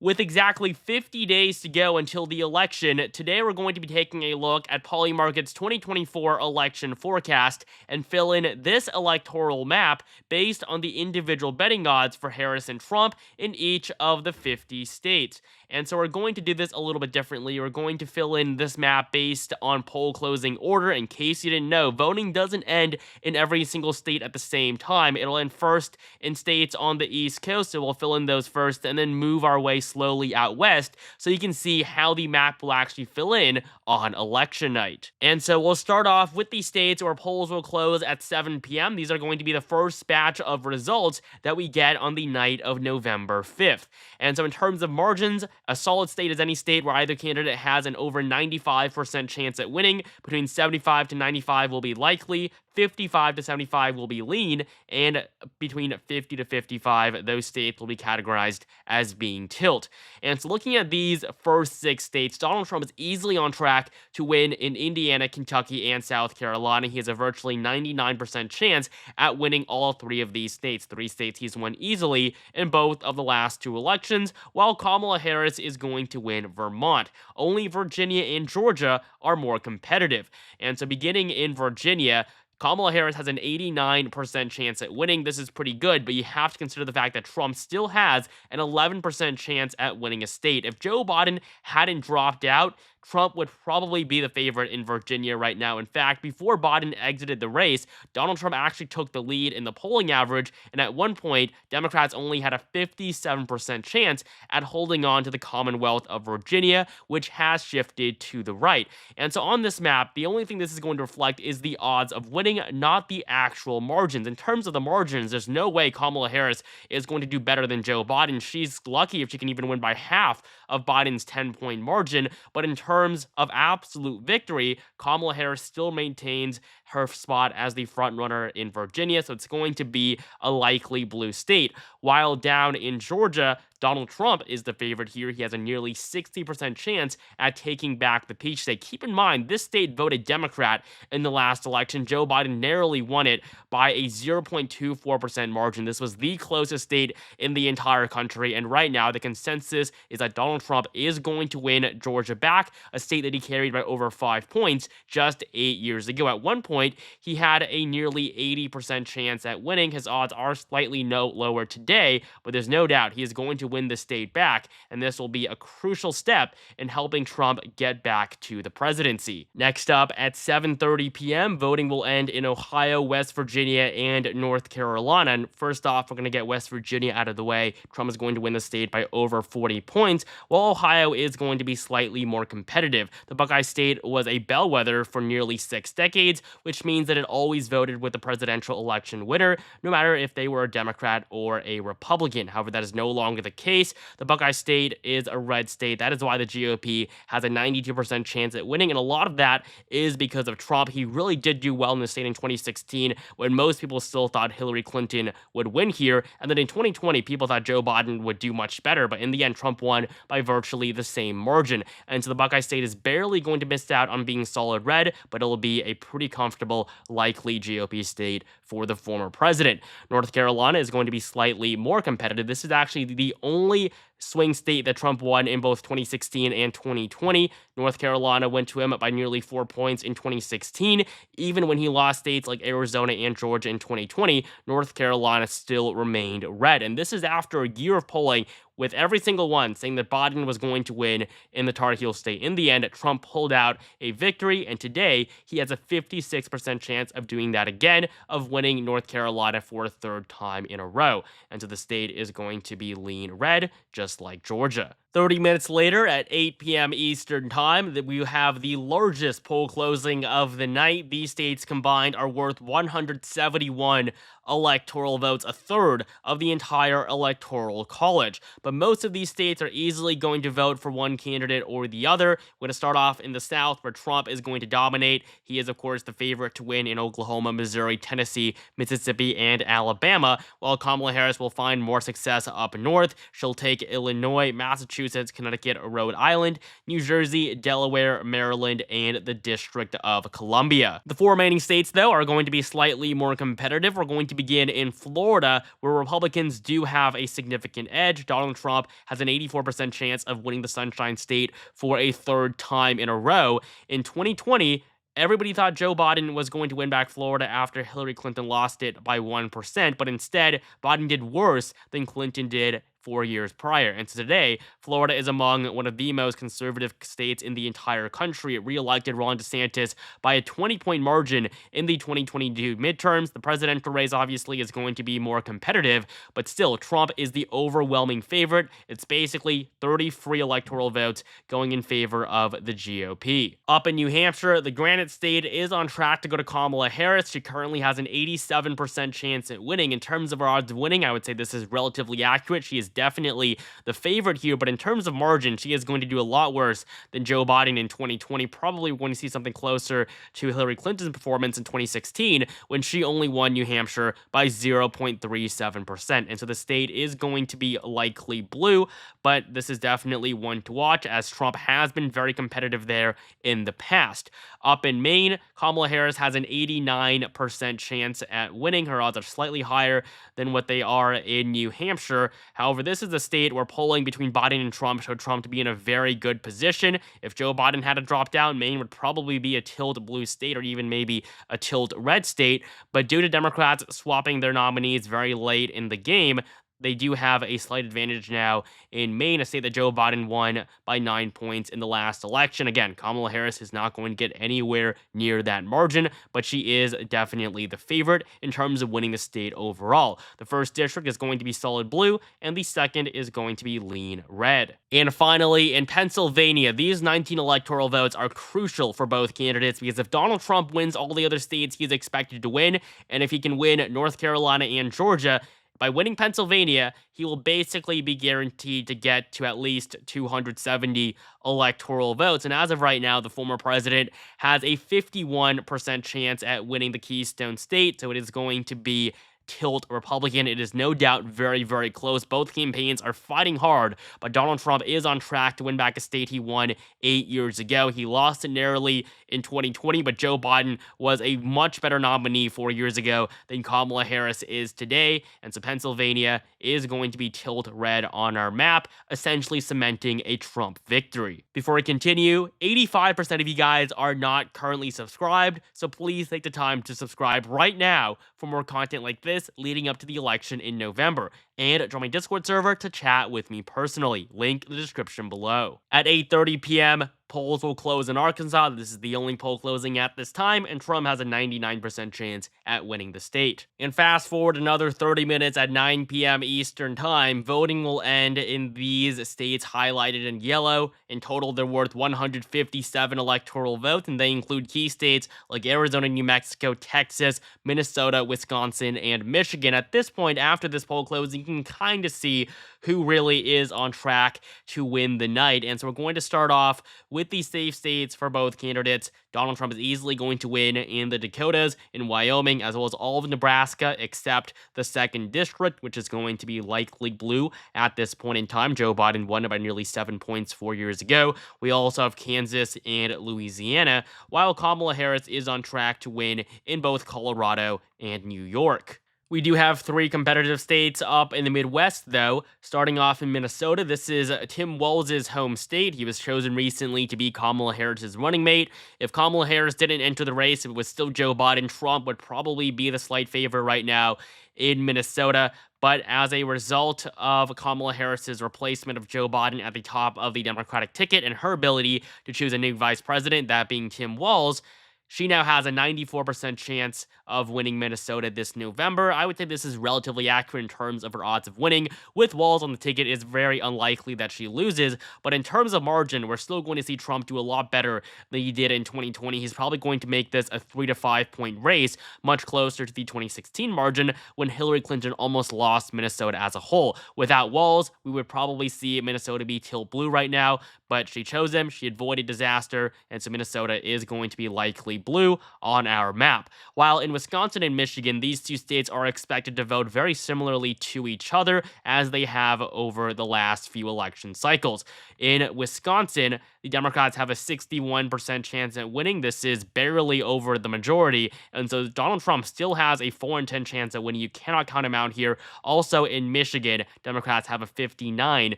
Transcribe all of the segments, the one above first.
With exactly 50 days to go until the election, today we're going to be taking a look at Polymarket's 2024 election forecast and fill in this electoral map based on the individual betting odds for Harris and Trump in each of the 50 states. And so we're going to do this a little bit differently. We're going to fill in this map based on poll closing order. In case you didn't know, voting doesn't end in every single state at the same time. It'll end first in states on the East Coast, so we'll fill in those first and then move our way slowly out west so you can see how the map will actually fill in on election night. And so we'll start off with the states where polls will close at 7 p.m. These are going to be the first batch of results that we get on the night of November 5th. And so in terms of margins, a solid state is any state where either candidate has an over 95% chance at winning. Between 75 to 95 will be likely, 55 to 75 will be lean, and between 50 to 55, those states will be categorized as being tilt. And so looking at these first 6 states, Donald Trump is easily on track to win in Indiana, Kentucky, and South Carolina. He has a virtually 99% chance at winning all 3 of these states. 3 states he's won easily in both of the last 2 elections, while Kamala Harris is going to win Vermont. Only Virginia and Georgia are more competitive. And so beginning in Virginia, Kamala Harris has an 89% chance at winning. This is pretty good, but you have to consider the fact that Trump still has an 11% chance at winning a state. If Joe Biden hadn't dropped out, Trump would probably be the favorite in Virginia right now. In fact, before Biden exited the race, Donald Trump actually took the lead in the polling average, and at one point, Democrats only had a 57% chance at holding on to the Commonwealth of Virginia, which has shifted to the right. And so on this map, the only thing this is going to reflect is the odds of winning, not the actual margins. In terms of the margins, there's no way Kamala Harris is going to do better than Joe Biden. She's lucky if she can even win by half of Biden's 10-point margin, but in terms of absolute victory, Kamala Harris still maintains her spot as the front runner in Virginia, so it's going to be a likely blue state. While down in Georgia, Donald Trump is the favorite here. He has a nearly 60% chance at taking back the peach state. Keep in mind, this state voted Democrat in the last election. Joe Biden narrowly won it by a 0.24% margin. This was the closest state in the entire country, and right now the consensus is that Donald Trump is going to win Georgia back, a state that he carried by over 5 points just 8 years ago. At one point, he had a nearly 80% chance at winning. His odds are slightly lower today, but there's no doubt he is going to win the state back, and this will be a crucial step in helping Trump get back to the presidency. Next up, at 7:30 p.m., voting will end in Ohio, West Virginia, and North Carolina. And first off, we're going to get West Virginia out of the way. Trump is going to win the state by over 40 points, while Ohio is going to be slightly more competitive. The Buckeye State was a bellwether for nearly 6 decades, which means that it always voted with the presidential election winner, no matter if they were a Democrat or a Republican. However, that is no longer the case. The Buckeye State is a red state. That is why the GOP has a 92% chance at winning, and a lot of that is because of Trump. He really did do well in the state in 2016 when most people still thought Hillary Clinton would win here, and then in 2020, people thought Joe Biden would do much better, but in the end, Trump won by virtually the same margin. And so the Buckeye State is barely going to miss out on being solid red, but it'll be a pretty comfortable, likely GOP state for the former president. North Carolina is going to be slightly more competitive. This is actually the only swing state that Trump won in both 2016 and 2020. North Carolina went to him by nearly 4 points in 2016. Even when he lost states like Arizona and Georgia in 2020, North Carolina still remained red. And this is after a year of polling with every single one saying that Biden was going to win in the Tar Heel state. In the end, Trump pulled out a victory, and today he has a 56% chance of doing that again, of winning North Carolina for a 3rd time in a row. And so the state is going to be lean red, just like Georgia. 30 minutes later at 8 p.m. Eastern Time, we have the largest poll closing of the night. These states combined are worth 171 electoral votes, a third of the entire electoral college. But most of these states are easily going to vote for one candidate or the other. We're going to start off in the South, where Trump is going to dominate. He is, of course, the favorite to win in Oklahoma, Missouri, Tennessee, Mississippi, and Alabama, while Kamala Harris will find more success up north. She'll take Illinois, Massachusetts, Massachusetts, Connecticut, Rhode Island, New Jersey, Delaware, Maryland, and the District of Columbia. The four remaining states, though, are going to be slightly more competitive. We're going to begin in Florida, where Republicans do have a significant edge. Donald Trump has an 84% chance of winning the Sunshine State for a third time in a row. In 2020, everybody thought Joe Biden was going to win back Florida after Hillary Clinton lost it by 1%, but instead, Biden did worse than Clinton did 4 years prior. And so today, Florida is among one of the most conservative states in the entire country. It re-elected Ron DeSantis by a 20-point margin in the 2022 midterms. The presidential race obviously is going to be more competitive, but still, Trump is the overwhelming favorite. It's basically 30 free electoral votes going in favor of the GOP. Up in New Hampshire, the Granite State is on track to go to Kamala Harris. She currently has an 87% chance at winning. In terms of her odds of winning, I would say this is relatively accurate. She is definitely the favorite here, but in terms of margin, she is going to do a lot worse than Joe Biden in 2020. Probably going to see something closer to Hillary Clinton's performance in 2016 when she only won New Hampshire by 0.37%. And so the state is going to be likely blue, but this is definitely one to watch as Trump has been very competitive there in the past. Up in Maine, Kamala Harris has an 89% chance at winning. Her odds are slightly higher than what they are in New Hampshire. However, this is a state where polling between Biden and Trump showed Trump to be in a very good position. If Joe Biden had to drop down, Maine would probably be a tilt blue state or even maybe a tilt red state. But due to Democrats swapping their nominees very late in the game, they do have a slight advantage now in Maine, a state that Joe Biden won by 9 points in the last election. Again, Kamala Harris is not going to get anywhere near that margin, but she is definitely the favorite in terms of winning the state overall. The first district is going to be solid blue, and the second is going to be lean red. And finally, in Pennsylvania, these 19 electoral votes are crucial for both candidates because if Donald Trump wins all the other states he's expected to win, and if he can win North Carolina and Georgia, by winning Pennsylvania, he will basically be guaranteed to get to at least 270 electoral votes. And as of right now, the former president has a 51% chance at winning the Keystone State. So it is going to be tilt Republican. It is no doubt very, very close. Both campaigns are fighting hard, but Donald Trump is on track to win back a state he won 8 years ago. He lost it narrowly in 2020, but Joe Biden was a much better nominee 4 years ago than Kamala Harris is today. And so Pennsylvania is going to be tilt red on our map, essentially cementing a Trump victory. Before we continue, 85% of you guys are not currently subscribed, so please take the time to subscribe right now for more content like this leading up to the election in November. And join my Discord server to chat with me personally. Link in the description below. At 8:30 p.m., polls will close in Arkansas. This is the only poll closing at this time, and Trump has a 99% chance at winning the state. And fast forward another 30 minutes at 9 p.m. Eastern Time, voting will end in these states highlighted in yellow. In total, they're worth 157 electoral votes, and they include key states like Arizona, New Mexico, Texas, Minnesota, Wisconsin, and Michigan. At this point, after this poll closing, you can kind of see who really is on track to win the night. And so we're going to start off with the safe states for both candidates. Donald Trump is easily going to win in the Dakotas, in Wyoming, as well as all of Nebraska, except the 2nd district, which is going to be likely blue at this point in time. Joe Biden won it by nearly 7 points 4 years ago. We also have Kansas and Louisiana, while Kamala Harris is on track to win in both Colorado and New York. We do have 3 competitive states up in the Midwest, though. Starting off in Minnesota, this is Tim Walz's home state. He was chosen recently to be Kamala Harris's running mate. If Kamala Harris didn't enter the race, if it was still Joe Biden, Trump would probably be the slight favorite right now in Minnesota. But as a result of Kamala Harris's replacement of Joe Biden at the top of the Democratic ticket and her ability to choose a new vice president, that being Tim Walz, she now has a 94% chance of winning Minnesota this November. I would say this is relatively accurate in terms of her odds of winning. With Walz on the ticket, it's very unlikely that she loses, but in terms of margin, we're still going to see Trump do a lot better than he did in 2020. He's probably going to make this a 3 to 5 point race, much closer to the 2016 margin when Hillary Clinton almost lost Minnesota as a whole. Without Walz, we would probably see Minnesota be tilt blue right now, but she chose him. She avoided disaster, and so Minnesota is going to be likely blue on our map. While in Wisconsin and Michigan, these two states are expected to vote very similarly to each other as they have over the last few election cycles. In Wisconsin, the Democrats have a 61% chance at winning. This is barely over the majority. And so Donald Trump still has a 4 in 10 chance at winning. You cannot count him out here. Also in Michigan, Democrats have a 59%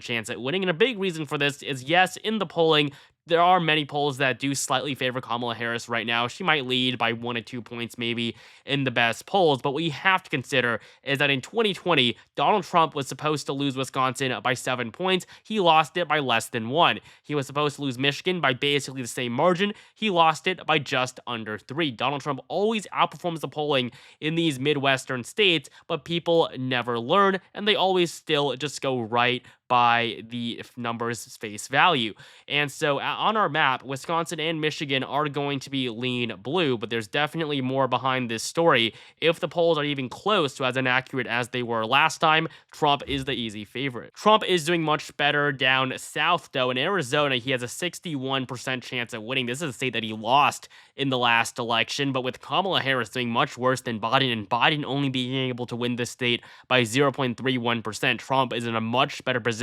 chance at winning. And a big reason for this is, yes, in the polling, there are many polls that do slightly favor Kamala Harris right now. She might lead by 1 to 2 points maybe in the best polls. But what you have to consider is that in 2020, Donald Trump was supposed to lose Wisconsin by 7 points. He lost it by less than 1. He was supposed to lose Michigan by basically the same margin. He lost it by just under 3. Donald Trump always outperforms the polling in these Midwestern states, but people never learn, and they always still just go right by the numbers face value. And so on our map, Wisconsin and Michigan are going to be lean blue, but there's definitely more behind this story. If the polls are even close to as inaccurate as they were last time, Trump is the easy favorite. Trump is doing much better down south, though. In Arizona, he has a 61% chance of winning. This is a state that he lost in the last election, but with Kamala Harris doing much worse than Biden, and Biden only being able to win this state by 0.31%, Trump is in a much better position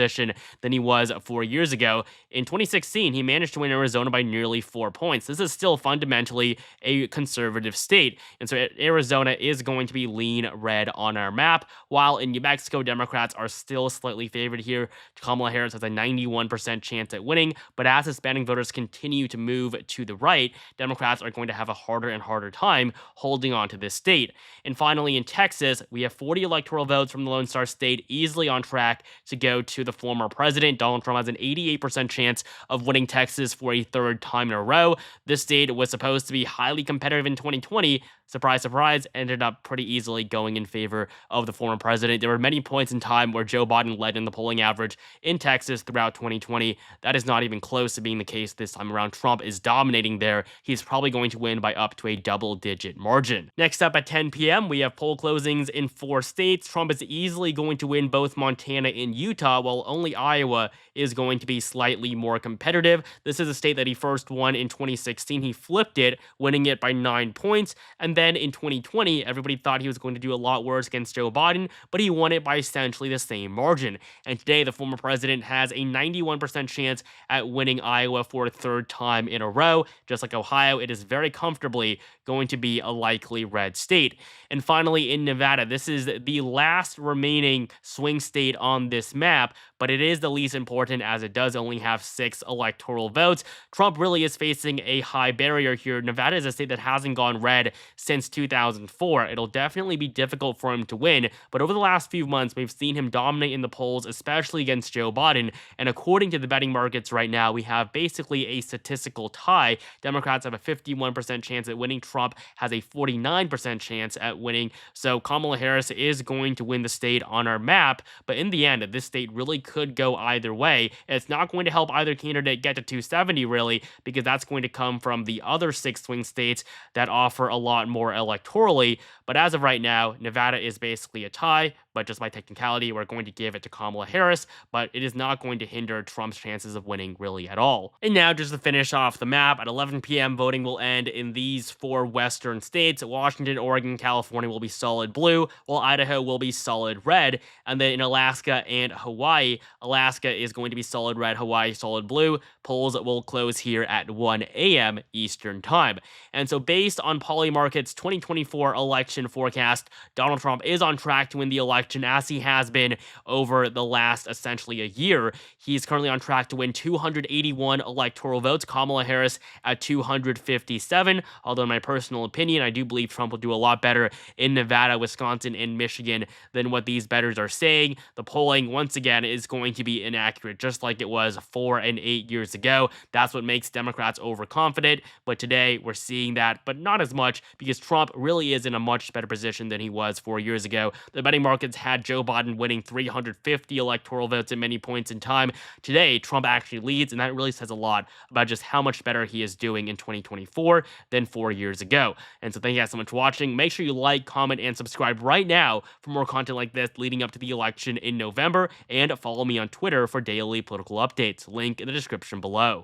than he was 4 years ago. In 2016, he managed to win Arizona by nearly 4 points. This is still fundamentally a conservative state. And so Arizona is going to be lean red on our map, while in New Mexico, Democrats are still slightly favored here. Kamala Harris has a 91% chance at winning, but as Hispanic voters continue to move to the right, Democrats are going to have a harder and harder time holding on to this state. And finally, in Texas, we have 40 electoral votes from the Lone Star State, easily on track to go to the former president. Donald Trump has an 88% chance of winning Texas for a third time in a row. This state was supposed to be highly competitive in 2020. Surprise, surprise, ended up pretty easily going in favor of the former president. There were many points in time where Joe Biden led in the polling average in Texas throughout 2020. That is not even close to being the case this time around. Trump is dominating there. He's probably going to win by up to a double-digit margin. Next up at 10 p.m., we have poll closings in 4 states. Trump is easily going to win both Montana and Utah, while only Iowa is going to be slightly more competitive. This is a state that he first won in 2016. He flipped it, winning it by 9 points, and then in 2020, everybody thought he was going to do a lot worse against Joe Biden, but he won it by essentially the same margin. And today, the former president has a 91% chance at winning Iowa for a third time in a row. Just like Ohio, it is very comfortably going to be a likely red state. And finally, in Nevada, this is the last remaining swing state on this map, but it is the least important as it does only have 6 electoral votes. Trump really is facing a high barrier here. Nevada is a state that hasn't gone red since 2004. It'll definitely be difficult for him to win, but over the last few months, we've seen him dominate in the polls, especially against Joe Biden. And according to the betting markets right now, we have basically a statistical tie. Democrats have a 51% chance at winning. Trump has a 49% chance at winning. So Kamala Harris is going to win the state on our map, but in the end, this state really could go either way. It's not going to help either candidate get to 270 really, because that's going to come from the other 6 swing states that offer a lot more electorally. But as of right now, Nevada is basically a tie, but just by technicality, we're going to give it to Kamala Harris, but it is not going to hinder Trump's chances of winning really at all. And now, just to finish off the map, at 11 p.m., voting will end in these 4 western states. Washington, Oregon, California will be solid blue, while Idaho will be solid red. And then in Alaska and Hawaii, Alaska is going to be solid red, Hawaii solid blue. Polls will close here at 1 a.m. Eastern Time. And so based on Polymarket's 2024 election forecast, Donald Trump is on track to win the election as he has been over the last essentially a year. He's currently on track to win 281 electoral votes, Kamala Harris at 257. Although in my personal opinion, I do believe Trump will do a lot better in Nevada, Wisconsin, and Michigan than what these bettors are saying. The polling, once again, is going to be inaccurate, just like it was 4 and 8 years ago. That's what makes Democrats overconfident. But today, we're seeing that, but not as much, because Trump really is in a much better position than he was 4 years ago. The betting markets had Joe Biden winning 350 electoral votes at many points in time. Today, Trump actually leads, and that really says a lot about just how much better he is doing in 2024 than 4 years ago. And so thank you guys so much for watching. Make sure you like, comment, and subscribe right now for more content like this leading up to the election in November, and follow me on Twitter for daily political updates. Link in the description below.